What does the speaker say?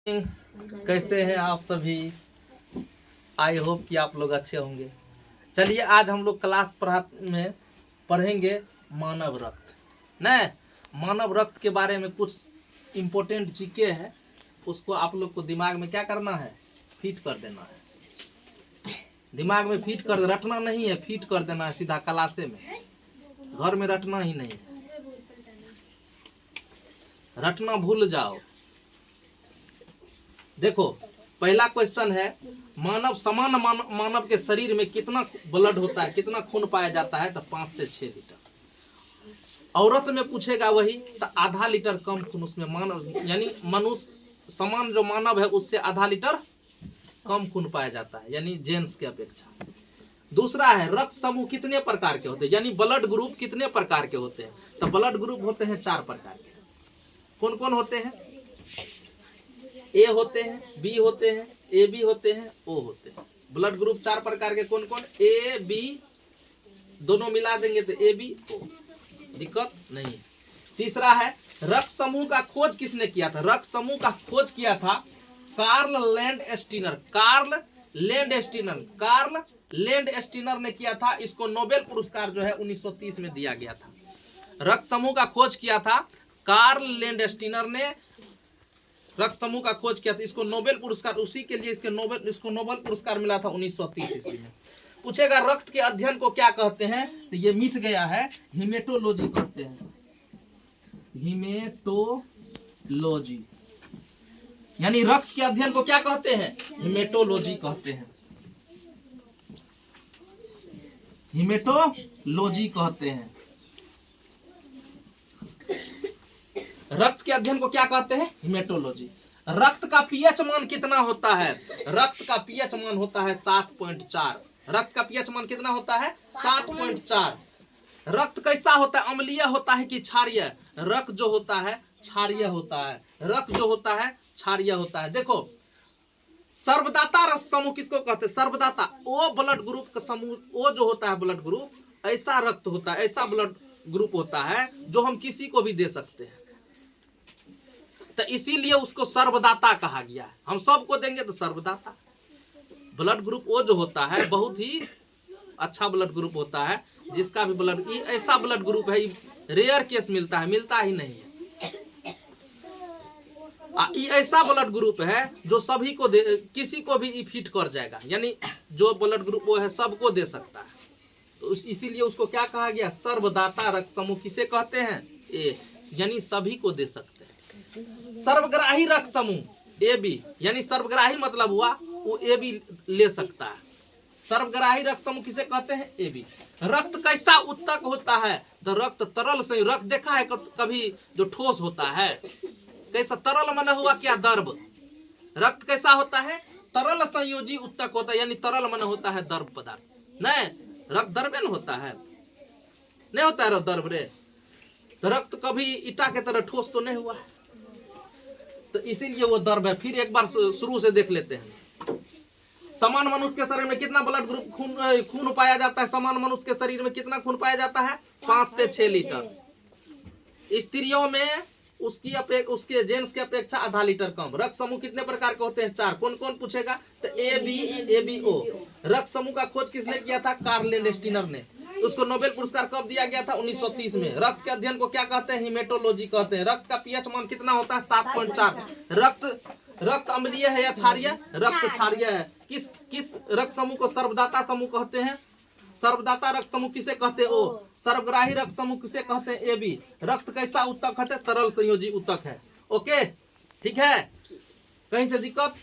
कैसे हैं आप सभी। आई होप कि आप लोग अच्छे होंगे। चलिए आज हम लोग क्लास में पढ़ेंगे मानव रक्त। न मानव रक्त के बारे में कुछ इम्पोर्टेंट चीज़ें हैं, उसको आप लोग को दिमाग में क्या करना है, फिट कर देना है। दिमाग में फिट कर, रटना नहीं है, फिट कर देना है सीधा क्लासे में। घर में रटना ही नहीं है, रटना भूल जाओ। देखो पहला क्वेश्चन है, मानव के शरीर में कितना ब्लड होता है, कितना खून पाया जाता है? तो 5 से 6 लीटर। औरत में पूछेगा वही तो आधा लीटर कम खून उसमें मानव यानी मनुष्य समान जो मानव है उससे आधा लीटर कम खून पाया जाता है, यानी जेंट्स के अपेक्षा। दूसरा है रक्त समूह कितने प्रकार के होते हैं, यानी ब्लड ग्रुप कितने प्रकार के होते हैं? तो ब्लड ग्रुप होते हैं 4 प्रकार के। कौन कौन होते हैं? ए होते हैं, बी होते हैं, ए बी होते हैं, ओ होते हैं। ब्लड ग्रुप 4 प्रकार के कौन कौन? ए बी दोनों मिला देंगे तो ए बी ओ, दिक्कत नहीं। तीसरा है रक्त समूह का खोज किसने किया था? रक्त समूह का खोज किया था कार्ल लैंडस्टीनर। कार्ल लैंडस्टीनर ने किया था। इसको नोबेल पुरस्कार जो है 1930 में दिया गया था। रक्त समूह का खोज किया था कार्ल लैंडस्टीनर ने, रक्त समूह का खोज किया था। इसको नोबेल पुरस्कार, उसी के लिए इसको नोबेल पुरस्कार मिला था 1930 ईस्वी में। पूछेगा रक्त के अध्ययन को क्या कहते हैं? तो ये मिट गया है, हिमेटोलॉजी कहते हैं। हिमेटोलॉजी यानी रक्त के अध्ययन को क्या कहते हैं? हिमेटोलॉजी कहते हैं। हिमेटोलॉजी कहते हैं। रक्त के अध्ययन को क्या कहते हैं? हिमेटोलॉजी। रक्त का पीएच मान कितना होता है? रक्त का पीएच मान होता है 7.4। रक्त का पीएच मान कितना होता है? 7.4। रक्त कैसा होता है? अम्लीय होता है कि क्षारीय? रक्त जो होता है क्षारीय होता है। रक्त जो होता है क्षारीय होता है। देखो सर्वदाता रक्त समूह किसको कहते हैं? सर्वदाता ओ ब्लड ग्रुप का समूह, ओ जो होता है ब्लड ग्रुप, ऐसा रक्त होता है, ऐसा ब्लड ग्रुप होता है जो हम किसी को भी दे सकते हैं। तो इसीलिए उसको सर्वदाता कहा गया है। हम सबको देंगे तो सर्वदाता। ब्लड ग्रुप ओ जो होता है बहुत ही अच्छा ब्लड ग्रुप होता है, जिसका भी ब्लड, ये ऐसा ब्लड ग्रुप है, रेयर केस मिलता है, मिलता ही नहीं है। ये ऐसा ब्लड ग्रुप है जो सभी को दे, किसी को भी फिट कर जाएगा, यानी जो ब्लड ग्रुप वो है सबको दे सकता है। तो इसीलिए उसको क्या कहा गया? सर्वदाता रक्त समूह किसे कहते हैं? ए, यानी सभी को दे सकते हैं। सर्वग्राही रक्त समूह ए बी, यानी सर्वग्राही मतलब हुआ वो ए बी ले सकता है। सर्वग्राही रक्त समूह किसे कहते हैं? A B. रक्त कैसा उत्तक होता है? तो रक्त तरल से, रक्त देखा है कभी जो ठोस होता है, कैसा तरल मन हुआ क्या? द्रव। रक्त कैसा होता है? तरल संयोजी उत्तक होता है, यानी तरल मन होता है द्रव पदार्थ। नहीं, रक्त द्रव्य होता है, नहीं होता है द्रव रे। तो रक्त कभी ईटा के तरह ठोस तो नहीं हुआ है, तो इसीलिए वो द्रव है। फिर एक बार शुरू से देख लेते हैं। समान मनुष्य के शरीर में कितना ब्लड ग्रुप खून पाया जाता है? समान मनुष्य के शरीर में कितना खून पाया जाता है? 5 से 6 लीटर। स्त्रियों में उसके जेंट्स की अपेक्षा आधा लीटर कम। रक्त समूह कितने प्रकार के होते हैं? 4। कौन कौन पूछेगा? तो ए बी ओ। रक्त समूह का खोज किसने किया था? कार्ल लैंडस्टीनर ने। उसको नोबेल पुरस्कार कब दिया गया था? 1930 में। रक्त के अध्ययन को क्या कहते हैं? हिमेटोलॉजी कहते हैं। रक्त का पीएच मान कितना होता है? 7.4। रक्त अम्लीय है या क्षारीय? रक्त क्षारीय है। किस रक्त समूह को सर्वदाता समूह कहते हैं? सर्वदाता रक्त समूह किसे कहते हैं? ओ। सर्वग्राही रक्त समूह किसे कहते हैं? A B. रक्त कैसा उत्तक है? तरल संयोजी उत्तक है। ओके, ठीक है, कहीं से दिक्कत?